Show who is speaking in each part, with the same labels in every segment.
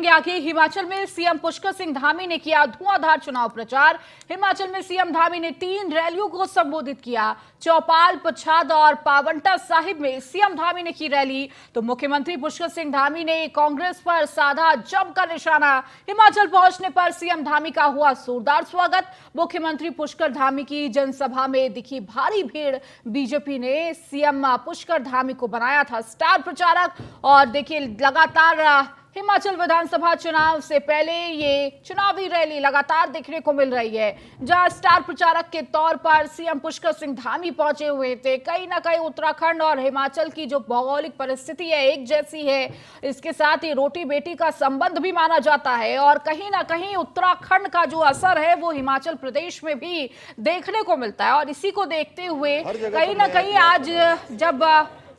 Speaker 1: आगे हिमाचल में सीएम पुष्कर सिंह धामी ने किया धुआंधार चुनाव प्रचार। हिमाचल में सीएम धामी ने 3 रैलियों को संबोधित किया। चौपाल, पच्छाद और पावंटा साहिब में सीएम धामी ने की रैली, तो मुख्यमंत्री पुष्कर सिंह धामी ने कांग्रेस पर साधा जमकर निशाना। हिमाचल पहुंचने पर सीएम धामी का हुआ जोरदार स्वागत। मुख्यमंत्री पुष्कर धामी की जनसभा में दिखी भारी भीड़। बीजेपी ने सीएम पुष्कर धामी को बनाया था स्टार प्रचारक। और देखिए, लगातार हिमाचल विधानसभा चुनाव से पहले ये चुनावी रैली लगातार देखने को मिल रही है, जहां स्टार प्रचारक के तौर पर सीएम पुष्कर सिंह धामी पहुंचे हुए थे। कहीं ना कहीं उत्तराखंड और हिमाचल की जो भौगोलिक परिस्थिति है एक जैसी है, इसके साथ ही रोटी बेटी का संबंध भी माना जाता है और कहीं ना कहीं उत्तराखंड का जो असर है वो हिमाचल प्रदेश में भी देखने को मिलता है। और इसी को देखते हुए कहीं ना कहीं आज जब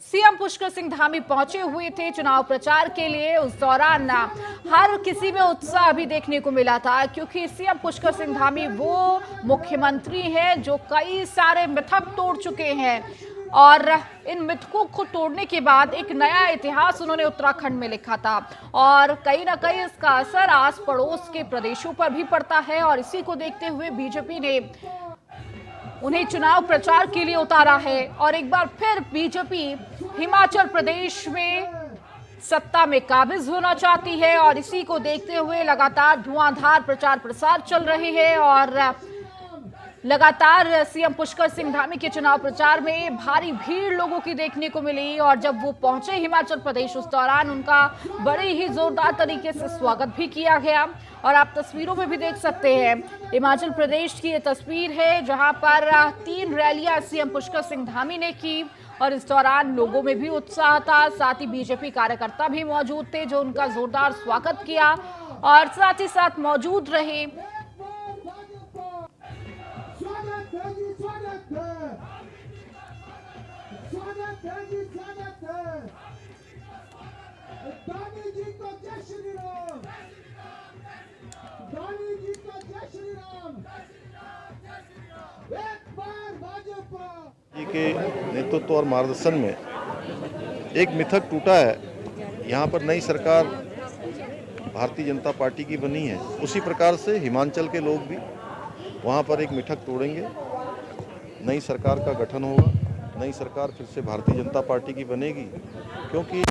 Speaker 1: सीएम पुष्कर सिंह धामी पहुंचे हुए थे चुनाव प्रचार के लिए, उस दौरान हर किसी में उत्साह भी देखने को मिला था, क्योंकि सीएम पुष्कर सिंह धामी वो मुख्यमंत्री हैं जो कई सारे मिथक तोड़ चुके हैं और इन मिथकों को तोड़ने के बाद एक नया इतिहास उन्होंने उत्तराखंड में लिखा था। और कहीं ना कहीं इसका असर आस पड़ोस के प्रदेशों पर भी पड़ता है और इसी को देखते हुए बीजेपी ने उन्हें चुनाव प्रचार के लिए उतारा है। और एक बार फिर बीजेपी हिमाचल प्रदेश में सत्ता में काबिज होना चाहती है और इसी को देखते हुए लगातार धुआंधार प्रचार प्रसार चल रहे हैं। और लगातार सीएम पुष्कर सिंह धामी के चुनाव प्रचार में भारी भीड़ लोगों की देखने को मिली और जब वो पहुंचे हिमाचल प्रदेश, उस दौरान उनका बड़े ही जोरदार तरीके से स्वागत भी किया गया। और आप तस्वीरों में भी देख सकते हैं, हिमाचल प्रदेश की ये तस्वीर है जहां पर 3 रैलियां सीएम पुष्कर सिंह धामी ने की और इस दौरान लोगों में भी उत्साह था। साथ ही बीजेपी कार्यकर्ता भी मौजूद थे जो उनका जोरदार स्वागत किया और साथ ही साथ मौजूद रहे।
Speaker 2: जी के नेतृत्व और मार्गदर्शन में एक मिथक टूटा है। यहाँ पर नई सरकार भारतीय जनता पार्टी की बनी है, उसी प्रकार से हिमाचल के लोग भी वहाँ पर एक मिथक तोड़ेंगे। नई सरकार का गठन होगा, नई सरकार फिर से भारतीय जनता पार्टी की बनेगी, क्योंकि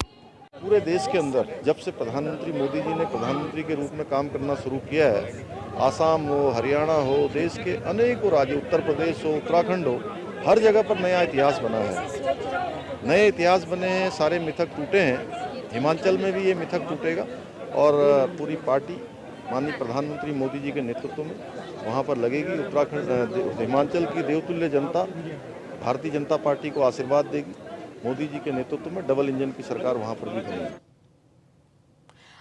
Speaker 2: पूरे देश के अंदर जब से प्रधानमंत्री मोदी जी ने प्रधानमंत्री के रूप में काम करना शुरू किया है, आसाम हो, हरियाणा हो, देश के अनेकों राज्य, उत्तर प्रदेश हो, उत्तराखंड हो, हर जगह पर नया इतिहास बना है। नए इतिहास बने हैं, सारे मिथक टूटे हैं। हिमाचल में भी ये मिथक टूटेगा और पूरी पार्टी माननीय प्रधानमंत्री मोदी जी के नेतृत्व में वहाँ पर लगेगी। उत्तराखंड हिमाचल की देवतुल्य जनता भारतीय जनता पार्टी को आशीर्वाद देगी। मोदी जी के नेतृत्व में डबल इंजन की सरकार वहाँ पर भी बनेगी।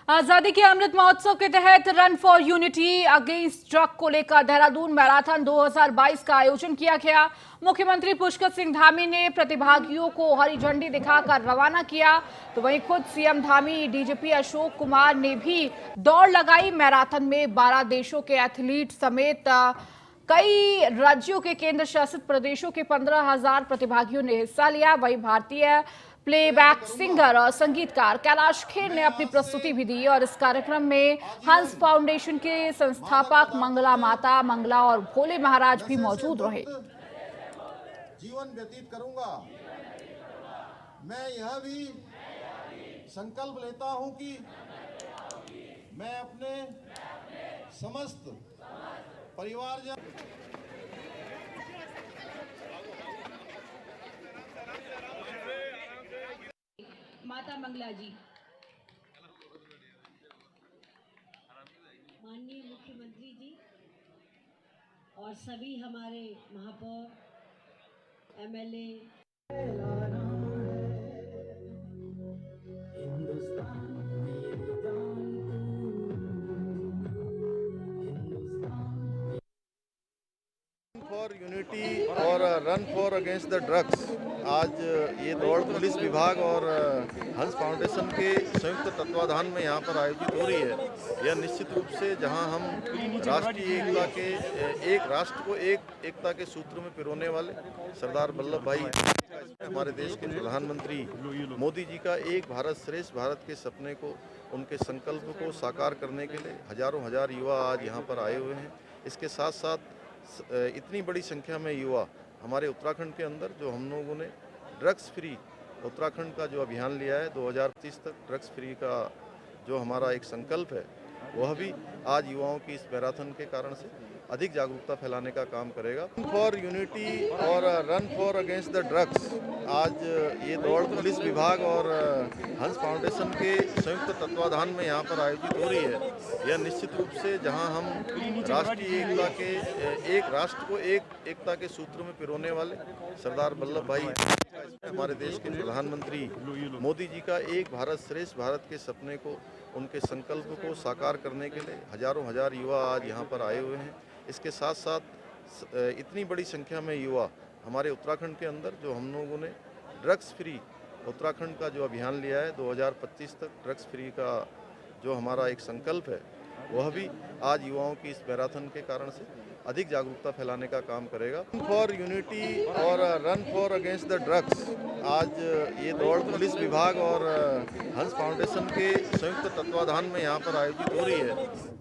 Speaker 1: आजादी के अमृत महोत्सव के तहत run for unity against drug को लेकर देहरादून मैराथन 2022 का आयोजन किया गया। मुख्यमंत्री पुष्कर सिंह धामी ने प्रतिभागियों को हरी झंडी दिखाकर रवाना किया, तो वहीं खुद सीएम धामी, डीजीपी अशोक कुमार ने भी दौड़ लगाई। मैराथन में 12 देशों के एथलीट समेत कई राज्यों के केंद्र शासित प्रदेशों के 15,000 प्रतिभागियों ने हिस्सा लिया। वहीं भारतीय प्लेबैक सिंगर और संगीतकार कैलाश खेर ने अपनी प्रस्तुति भी दी और इस कार्यक्रम में हंस फाउंडेशन के संस्थापक मंगला माता, मंगला और भोले महाराज भी मौजूद रहे।
Speaker 3: जीवन व्यतीत करूंगा। मैं यह भी संकल्प लेता हूं कि मैं अपने समस्त परिवारजन
Speaker 4: माता मंगला जी, माननीय मुख्यमंत्री जी और सभी हमारे महापौर, एमएलए,
Speaker 2: फॉर यूनिटी और run for against the drugs, आज ये दौड़ पुलिस विभाग और हंस फाउंडेशन के संयुक्त तत्वाधान में यहाँ पर आयोजित हो रही है। यह निश्चित रूप से जहाँ हम राष्ट्रीय एकता के एक राष्ट्र को एकता के सूत्र में पिरोने वाले सरदार वल्लभ भाई, हमारे देश के प्रधानमंत्री मोदी जी का एक भारत श्रेष्ठ भारत के सपने को उनके संकल्प को साकार करने के लिए हजारों हजार युवा आज यहाँ पर आए हुए हैं। इसके साथ साथ इतनी बड़ी संख्या में युवा हमारे उत्तराखंड के अंदर, जो हम लोगों ने ड्रग्स फ्री उत्तराखंड का जो अभियान लिया है 2025 तक ड्रग्स फ्री का जो हमारा एक संकल्प है, वह भी आज युवाओं की इस मैराथन के कारण से अधिक जागरूकता फैलाने का काम करेगा। रन फॉर यूनिटी और run for against the drugs, आज ये दौड़ पुलिस विभाग और हंस फाउंडेशन के संयुक्त तत्वाधान में यहाँ पर आयोजित हो रही है। यह निश्चित रूप से जहाँ हम राष्ट्रीय एकता के एक राष्ट्र को एकता के सूत्र में पिरोने वाले सरदार वल्लभ भाई, हमारे देश के प्रधानमंत्री मोदी जी का एक भारत श्रेष्ठ भारत के सपने को, उनके संकल्प को साकार करने के लिए हजारों हजार युवा आज यहाँ पर आए हुए हैं। इसके साथ साथ इतनी बड़ी संख्या में युवा हमारे उत्तराखंड के अंदर, जो हम लोगों ने ड्रग्स फ्री उत्तराखंड का जो अभियान लिया है 2025 तक ड्रग्स फ्री का जो हमारा एक संकल्प है, वह भी आज युवाओं की इस मैराथन के कारण से अधिक जागरूकता फैलाने का काम करेगा। रन फॉर यूनिटी और run for against the drugs, आज ये दौड़ पुलिस विभाग और हंस फाउंडेशन के संयुक्त तत्वाधान में यहाँ पर आयोजित हो रही है।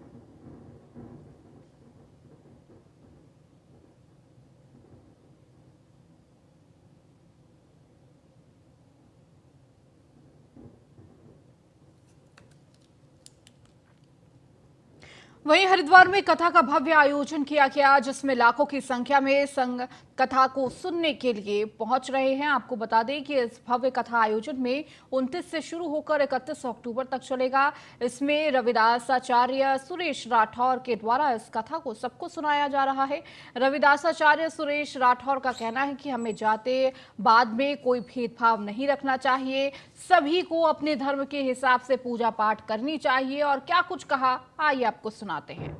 Speaker 1: वहीं हरिद्वार में कथा का भव्य आयोजन किया गया, जिसमें लाखों की संख्या में संघ कथा को सुनने के लिए पहुंच रहे हैं। आपको बता दें कि इस भव्य कथा आयोजन में 29 से शुरू होकर 31 अक्टूबर तक चलेगा। इसमें रविदास आचार्य सुरेश राठौर के द्वारा इस कथा को सबको सुनाया जा रहा है। रविदास आचार्य सुरेश राठौर का कहना है कि हमें जाते बाद में कोई भेदभाव नहीं रखना चाहिए, सभी को अपने धर्म के हिसाब से पूजा पाठ करनी चाहिए। और क्या कुछ कहा, आइए आपको सुनाते हैं।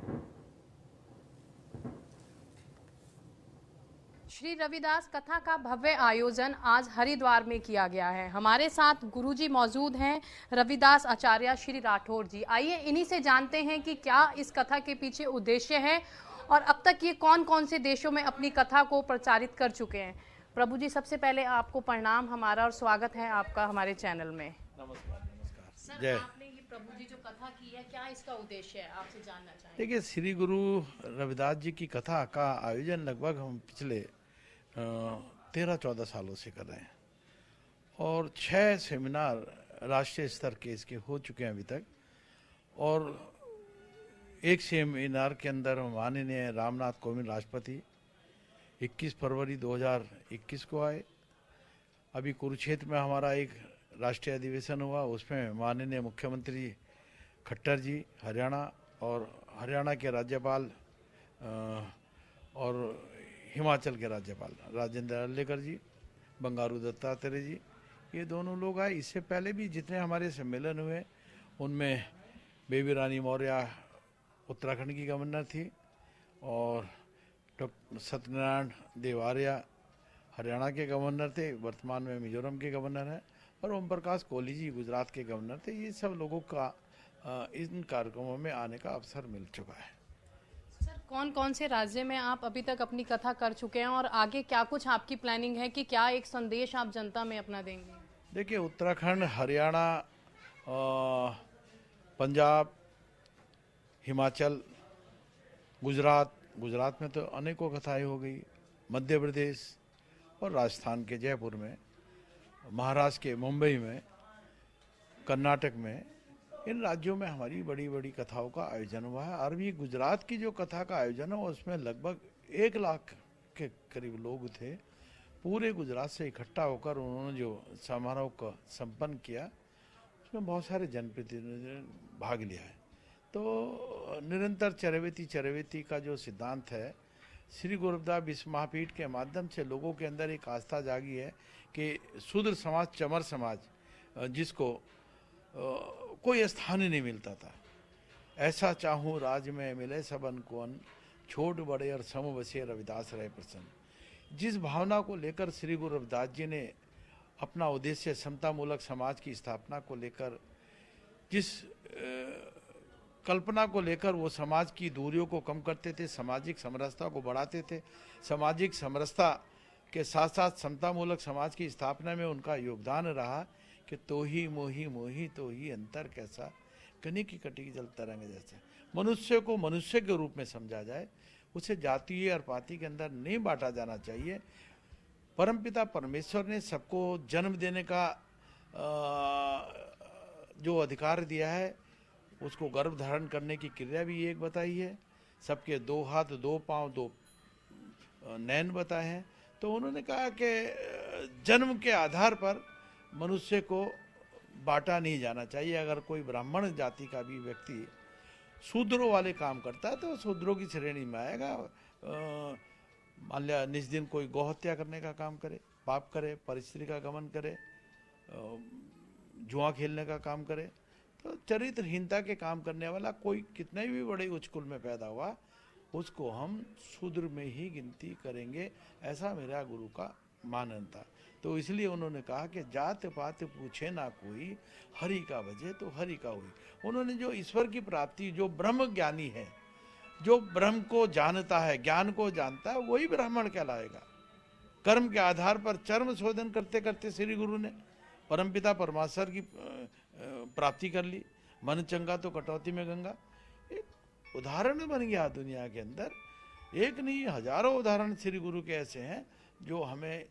Speaker 5: श्री रविदास कथा का भव्य आयोजन आज हरिद्वार में किया गया है। हमारे साथ गुरुजी मौजूद हैं, रविदास आचार्य श्री राठौर जी। आइए इन्हीं से जानते हैं कि क्या इस कथा के पीछे उद्देश्य है और अब तक ये कौन कौन से देशों में अपनी कथा को प्रचारित कर चुके हैं। प्रभु जी, सबसे पहले आपको प्रणाम हमारा और स्वागत है आपका हमारे चैनल में।
Speaker 6: नमस्कार।
Speaker 5: सर,
Speaker 6: जय।
Speaker 5: आपने ये प्रभु जी जो कथा की है, क्या इसका उद्देश्य है, आपसे जानना चाहेंगे।
Speaker 6: देखिए, श्री गुरु रविदास जी की कथा का आयोजन लगभग हम पिछले 13-14 सालों से कर रहे हैं और 6 सेमिनार राष्ट्रीय स्तर के इसके हो चुके हैं अभी तक। और एक सेमिनार के अंदर माननीय रामनाथ कोविंद राष्ट्रपति 21 फरवरी 2021 को आए। अभी कुरुक्षेत्र में हमारा एक राष्ट्रीय अधिवेशन हुआ, उसमें माननीय मुख्यमंत्री खट्टर जी हरियाणा और हरियाणा के राज्यपाल और हिमाचल के राज्यपाल राजेंद्र अर्लेकर जी, बंगारू दत्तात्रेय जी, ये दोनों लोग आए। इससे पहले भी जितने हमारे सम्मेलन हुए उनमें बेबी रानी मौर्य उत्तराखंड की गवर्नर थी और डॉक्टर सत्यनारायण देव आर्य हरियाणा के गवर्नर थे, वर्तमान में मिजोरम के गवर्नर हैं, और ओम प्रकाश कोहली जी गुजरात के गवर्नर थे। ये सब लोगों का इन कार्यक्रमों में आने का अवसर मिल चुका है।
Speaker 5: सर, कौन कौन से राज्य में आप अभी तक अपनी कथा कर चुके हैं और आगे क्या कुछ आपकी प्लानिंग है कि क्या एक संदेश आप जनता में अपना देंगे।
Speaker 6: देखिए, उत्तराखंड, हरियाणा, पंजाब, हिमाचल, गुजरात में तो अनेकों कथाएं हो गई, मध्य प्रदेश और राजस्थान के जयपुर में, महाराष्ट्र के मुंबई में, कर्नाटक में, इन राज्यों में हमारी बड़ी बड़ी कथाओं का आयोजन हुआ है। और भी गुजरात की जो कथा का आयोजन है उसमें लगभग 1 लाख के करीब लोग थे। पूरे गुजरात से इकट्ठा होकर उन्होंने जो समारोह का संपन्न किया, उसमें बहुत सारे जनप्रतिनिधियों ने भाग लिया है। तो निरंतर चरवेती का जो सिद्धांत है, श्री गुरु रविदास विश्व महापीठ के माध्यम से लोगों के अंदर एक आस्था जागी है कि शूद्र समाज, चमर समाज, जिसको कोई स्थान ही नहीं मिलता था, ऐसा चाहूँ राज में मिले सबन को अन, छोट बड़े और सम बसे रविदास रहे प्रसन्न। जिस भावना को लेकर श्री गुरु रविदास जी ने अपना उद्देश्य समतामूलक समाज की स्थापना को लेकर, जिस कल्पना को लेकर वो समाज की दूरियों को कम करते थे, सामाजिक समरसता को बढ़ाते थे, सामाजिक समरसता के साथ साथ समतामूलक समाज की स्थापना में उनका योगदान रहा कि तो ही मोही मोही तो ही अंतर कैसा, कनी की कटी जल तरंग जैसे। मनुष्य को मनुष्य के रूप में समझा जाए, उसे जातीय और पाति के अंदर नहीं बांटा जाना चाहिए। परमपिता परमेश्वर ने सबको जन्म देने का जो अधिकार दिया है, उसको गर्भ धारण करने की क्रिया भी एक बताई है। सबके 2 हाथ 2 पांव 2 नैन बताए हैं। तो उन्होंने कहा कि जन्म के आधार पर मनुष्य को बांटा नहीं जाना चाहिए। अगर कोई ब्राह्मण जाति का भी व्यक्ति शूद्रों वाले काम करता है तो शूद्रों की श्रेणी में आएगा। मान लिया निज दिन कोई गौहत्या करने का काम करे, पाप करे, परिस्त्री का गमन करे, जुआ खेलने का काम करे, तो चरित्रहीनता के काम करने वाला कोई कितने भी बड़े उच्च कुल में पैदा हुआ, उसको हम शूद्र में ही गिनती करेंगे। ऐसा मेरा गुरु का मानन था। तो इसलिए उन्होंने कहा कि जात पात पूछे ना कोई, हरि का भजे तो हरि का हुई। उन्होंने जो ईश्वर की प्राप्ति, जो ब्रह्म ज्ञानी है, जो ब्रह्म को जानता है, ज्ञान को जानता है, वही ब्राह्मण कहलाएगा। कर्म के आधार पर चर्म शोधन करते करते श्री गुरु ने परमपिता परमेश्वर की प्राप्ति कर ली। मन चंगा तो कटौती में गंगा, एक उदाहरण बन गया दुनिया के अंदर। एक नहीं, हजारों उदाहरण श्री गुरु के ऐसे हैं जो हमें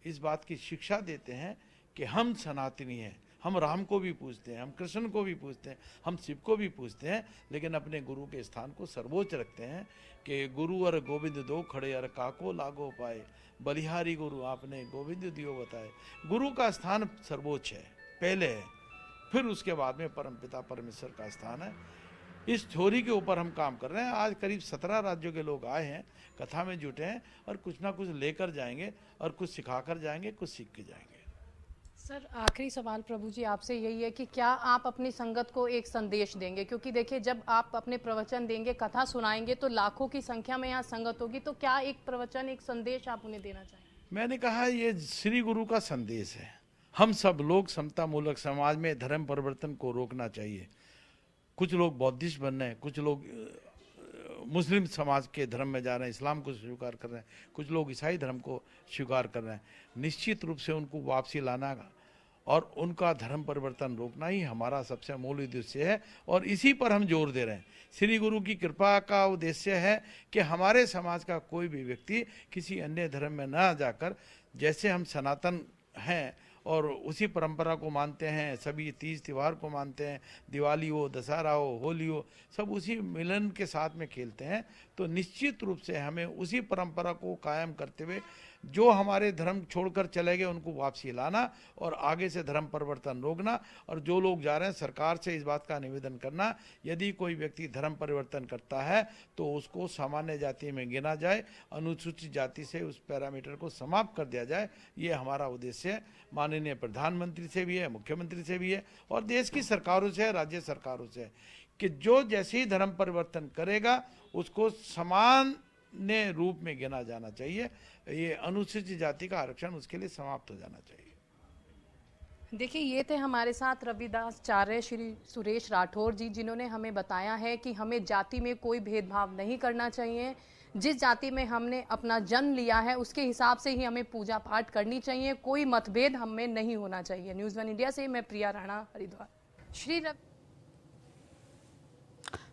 Speaker 6: इस बात की शिक्षा देते हैं कि हम सनातनी हैं। हम राम को भी पूजते हैं, हम कृष्ण को भी पूजते हैं, हम शिव को भी पूजते हैं, लेकिन अपने गुरु के स्थान को सर्वोच्च रखते हैं कि गुरु और गोविंद दो खड़े अर काको लागो पाए, बलिहारी गुरु आपने गोविंद दियो बताए। गुरु का स्थान सर्वोच्च है, पहले है, फिर उसके बाद में परमपिता परमेश्वर का स्थान है। इस थ्योरी के ऊपर हम काम कर रहे हैं। आज करीब 17 राज्यों के लोग आए हैं, कथा में जुटे हैं, और कुछ ना कुछ लेकर जाएंगे, और कुछ सिखाकर जाएंगे, कुछ सीख के जाएंगे।
Speaker 5: सर, आखिरी सवाल प्रभु जी आपसे यही है कि क्या आप अपनी संगत को एक संदेश देंगे? क्योंकि देखिए, जब आप अपने प्रवचन देंगे, कथा सुनाएंगे, तो लाखों की संख्या में यहाँ संगत होगी, तो क्या एक प्रवचन, एक संदेश आप उन्हें देना चाहेंगे?
Speaker 6: मैंने कहा ये श्री गुरु का संदेश है। हम सब लोग समता मूलक समाज में धर्म परिवर्तन को रोकना चाहिए। कुछ लोग बौद्धिस्ट बन रहे हैं, कुछ लोग मुस्लिम समाज के धर्म में जा रहे हैं, इस्लाम को स्वीकार कर रहे हैं, कुछ लोग ईसाई धर्म को स्वीकार कर रहे हैं। निश्चित रूप से उनको वापसी लाना और उनका धर्म परिवर्तन रोकना ही हमारा सबसे मूल उद्देश्य है, और इसी पर हम जोर दे रहे हैं। श्री गुरु की कृपा का उद्देश्य है कि हमारे समाज का कोई भी व्यक्ति किसी अन्य धर्म में ना जाकर, जैसे हम सनातन हैं और उसी परंपरा को मानते हैं, सभी तीज त्यौहार को मानते हैं, दिवाली हो, दशहरा हो, होली हो, सब उसी मिलन के साथ में खेलते हैं, तो निश्चित रूप से हमें उसी परंपरा को कायम करते हुए जो हमारे धर्म छोड़कर चले गए उनको वापसी लाना और आगे से धर्म परिवर्तन रोकना। और जो लोग जा रहे हैं, सरकार से इस बात का निवेदन करना, यदि कोई व्यक्ति धर्म परिवर्तन करता है तो उसको सामान्य जाति में गिना जाए, अनुसूचित जाति से उस पैरामीटर को समाप्त कर दिया जाए। ये हमारा उद्देश्य है। माननीय प्रधानमंत्री से भी है, मुख्यमंत्री से भी है, और देश की सरकारों से, राज्य सरकारों से, कि जो जैसे ही धर्म परिवर्तन करेगा उसको सामान्य रूप में गिना जाना चाहिए। ये अनुसूचित जाति का आरक्षण उसके लिए समाप्त हो जाना चाहिए।
Speaker 5: देखिए, ये थे हमारे साथ रविदास आचार्य श्री सुरेश राठौर जी, जिन्होंने हमें बताया है कि हमें जाति में कोई भेदभाव नहीं करना चाहिए। जिस जाति में हमने अपना जन्म लिया है उसके हिसाब से ही हमें पूजा पाठ करनी चाहिए, कोई मतभेद हम में नहीं होना चाहिए। न्यूज़ 1 इंडिया से मैं प्रिया राणा, हरिद्वार।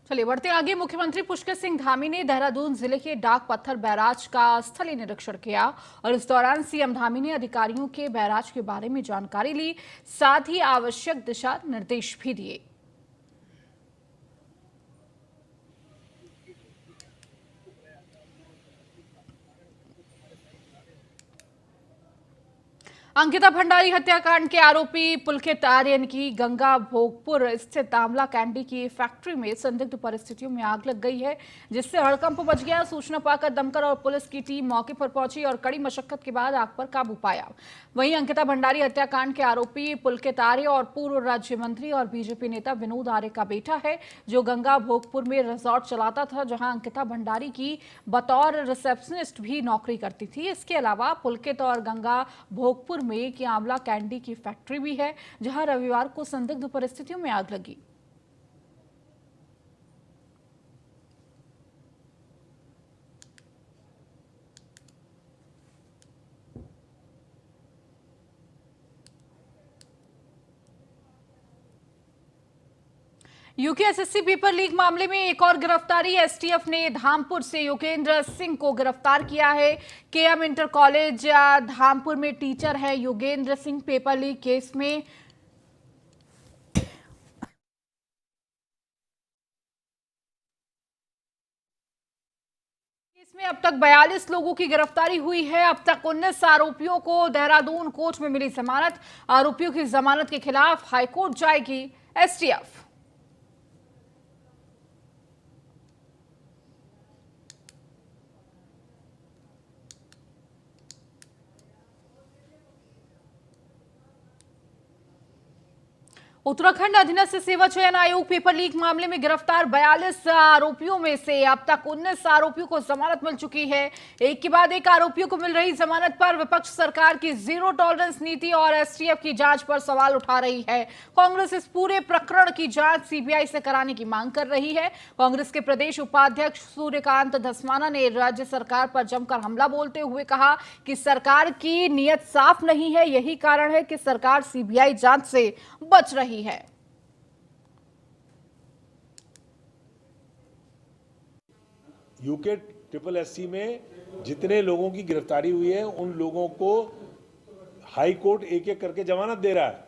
Speaker 1: चलिए बढ़ते आगे। मुख्यमंत्री पुष्कर सिंह धामी ने देहरादून जिले के डाक पत्थर बैराज का स्थलीय निरीक्षण किया और इस दौरान सीएम धामी ने अधिकारियों के बैराज के बारे में जानकारी ली, साथ ही आवश्यक दिशा निर्देश भी दिए। अंकिता भंडारी हत्याकांड के आरोपी पुलकित आर्यन की गंगा भोगपुर स्थित आंवला कैंडी की फैक्ट्री में संदिग्ध परिस्थितियों में आग लग गई है, जिससे हड़कंप मच गया। सूचना पाकर दमकल और पुलिस की टीम मौके पर पहुंची और कड़ी मशक्कत के बाद आग पर काबू पाया। वहीं अंकिता भंडारी हत्याकांड के आरोपी पुलकित आर्य और पूर्व राज्य मंत्री और बीजेपी नेता विनोद आर्य का बेटा है, जो गंगा भोगपुर में रिजॉर्ट चलाता था, जहां अंकिता भंडारी की बतौर रिसेप्शनिस्ट भी नौकरी करती थी। इसके अलावा पुलकित और गंगा भोगपुर में कि आंवला कैंडी की फैक्ट्री भी है, जहां रविवार को संदिग्ध परिस्थितियों में आग लगी। यूकेएसएससी पेपर लीक मामले में एक और गिरफ्तारी। एसटीएफ ने धामपुर से योगेंद्र सिंह को गिरफ्तार किया है। केएम इंटर कॉलेज धामपुर में टीचर है Yogendra Singh. Paper leak case में अब तक 42 लोगों की गिरफ्तारी हुई है। अब तक 19 आरोपियों को देहरादून कोर्ट में मिली जमानत। आरोपियों की जमानत के खिलाफ हाईकोर्ट जाएगी एसटीएफ। उत्तराखंड अधीनस्थ सेवा चयन आयोग पेपर लीक मामले में गिरफ्तार 42 आरोपियों में से अब तक 19 आरोपियों को जमानत मिल चुकी है। एक के बाद एक आरोपियों को मिल रही जमानत पर विपक्ष सरकार की जीरो टॉलरेंस नीति और एसटीएफ की जांच पर सवाल उठा रही है। कांग्रेस इस पूरे प्रकरण की जांच सीबीआई से कराने की मांग कर रही है। कांग्रेस के प्रदेश उपाध्यक्ष सूर्यकांत धस्माना ने राज्य सरकार पर जमकर हमला बोलते हुए कहा कि सरकार की नीयत साफ नहीं है, यही कारण है कि सरकार सीबीआई जांच से बच रही है।
Speaker 7: यूके ट्रिपल एससी में जितने लोगों की गिरफ्तारी हुई है उन लोगों को हाई कोर्ट एक एक करके जमानत दे रहा है।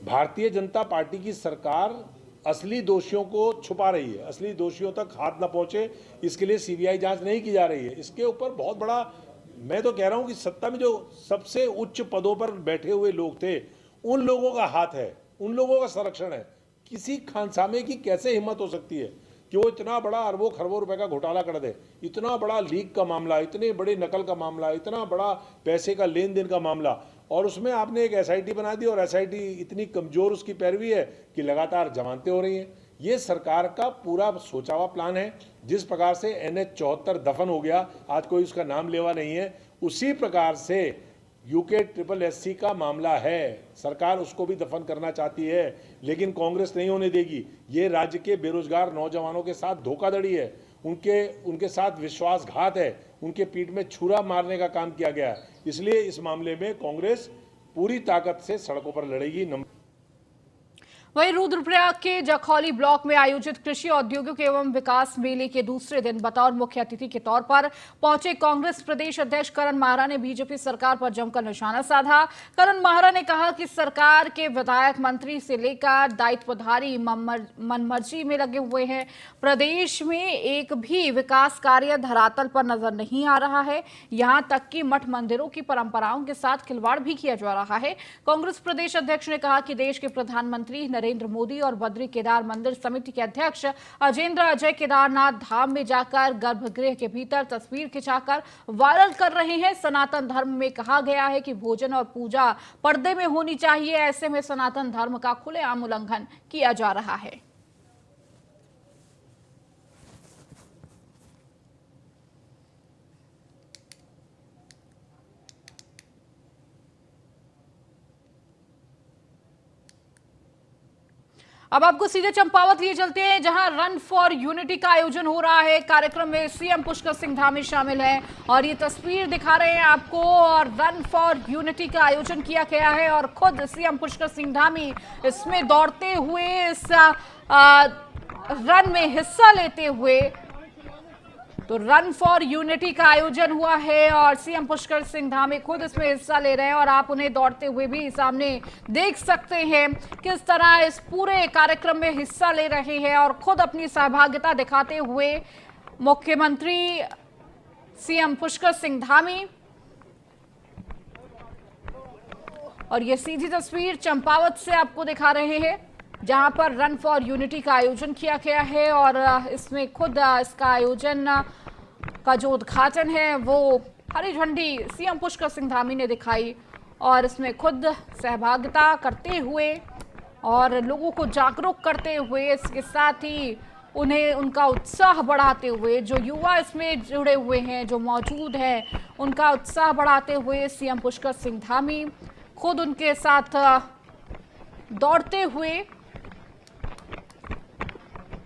Speaker 7: भारतीय जनता पार्टी की सरकार असली दोषियों को छुपा रही है, असली दोषियों तक हाथ न पहुंचे इसके लिए सीबीआई जांच नहीं की जा रही है। इसके ऊपर बहुत बड़ा, मैं तो कह रहा हूं कि सत्ता में जो सबसे उच्च पदों पर बैठे हुए लोग थे उन लोगों का हाथ है, उन लोगों का संरक्षण है। किसी खानसामे की कैसे हिम्मत हो सकती है कि वो इतना बड़ा अरबों खरबों रुपए का घोटाला कर दे, इतना बड़ा लीक का मामला, इतने बड़े नकल का मामला, इतना बड़ा पैसे का लेन देन का मामला, और उसमें आपने एक एसआईटी बना दी और एसआईटी इतनी कमजोर उसकी पैरवी है कि लगातार जमानतें हो रही हैं। ये सरकार का पूरा सोचा हुआ प्लान है। जिस प्रकार से NH 74 दफन हो गया, आज कोई उसका नाम लेवा नहीं है, उसी प्रकार से यूके ट्रिपल एससी का मामला है। सरकार उसको भी दफन करना चाहती है, लेकिन कांग्रेस नहीं होने देगी। ये राज्य के बेरोजगार नौजवानों के साथ धोखाधड़ी है, उनके साथ विश्वासघात है, उनके पीठ में छुरा मारने का काम किया गया है। इसलिए इस मामले में कांग्रेस पूरी ताकत से सड़कों पर लड़ेगी।
Speaker 1: वहीं रुद्रप्रयाग के जखौली ब्लॉक में आयोजित कृषि औद्योगिक एवं विकास मेले के दूसरे दिन बतौर मुख्य अतिथि के तौर पर पहुंचे कांग्रेस प्रदेश अध्यक्ष करण माहरा ने बीजेपी सरकार पर जमकर निशाना साधा। करण माहरा ने कहा कि सरकार के विधायक मंत्री से लेकर दायित्वधारी मनमर्जी में लगे हुए हैं। प्रदेश में एक भी विकास कार्य धरातल पर नजर नहीं आ रहा है। यहां तक कि मठ मंदिरों की परंपराओं के साथ खिलवाड़ भी किया जा रहा है। कांग्रेस प्रदेश अध्यक्ष ने कहा कि देश के प्रधानमंत्री नरेंद्र मोदी और बद्री केदार मंदिर समिति के अध्यक्ष अजेंद्र अजय केदारनाथ धाम में जाकर गर्भगृह के भीतर तस्वीर खिंचाकर वायरल कर रहे हैं। सनातन धर्म में कहा गया है कि भोजन और पूजा पर्दे में होनी चाहिए। ऐसे में सनातन धर्म का खुलेआम उल्लंघन किया जा रहा है। अब आपको सीधे चंपावत लिए चलते हैं, जहां रन फॉर यूनिटी का आयोजन हो रहा है। कार्यक्रम में सीएम पुष्कर सिंह धामी शामिल हैं और ये तस्वीर दिखा रहे हैं आपको। और रन फॉर यूनिटी का आयोजन किया गया है और खुद सीएम पुष्कर सिंह धामी इसमें दौड़ते हुए इस रन में हिस्सा लेते हुए, तो रन फॉर यूनिटी का आयोजन हुआ है और सीएम पुष्कर सिंह धामी खुद इसमें हिस्सा ले रहे हैं और आप उन्हें दौड़ते हुए भी सामने देख सकते हैं। किस तरह इस पूरे कार्यक्रम में हिस्सा ले रहे हैं और खुद अपनी सहभागिता दिखाते हुए मुख्यमंत्री सीएम पुष्कर सिंह धामी। और ये सीधी तस्वीर चंपावत से आपको दिखा रहे हैं, जहां पर रन फॉर यूनिटी का आयोजन किया गया है और इसमें खुद इसका आयोजन का जो उद्घाटन है वो हरी झंडी सीएम पुष्कर सिंह धामी ने दिखाई और इसमें खुद सहभागिता करते हुए और लोगों को जागरूक करते हुए, इसके साथ ही उन्हें उनका उत्साह बढ़ाते हुए, जो युवा इसमें जुड़े हुए हैं, जो मौजूद हैं, उनका उत्साह बढ़ाते हुए सीएम पुष्कर सिंह धामी खुद उनके साथ दौड़ते हुए,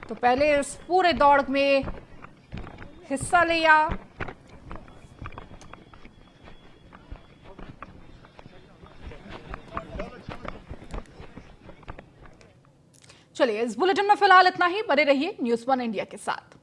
Speaker 1: तो पहले इस पूरे दौड़ में हिस्सा लिया। चलिए, इस बुलेटिन में फिलहाल इतना ही। बने रहिए न्यूज़ 1 इंडिया के साथ।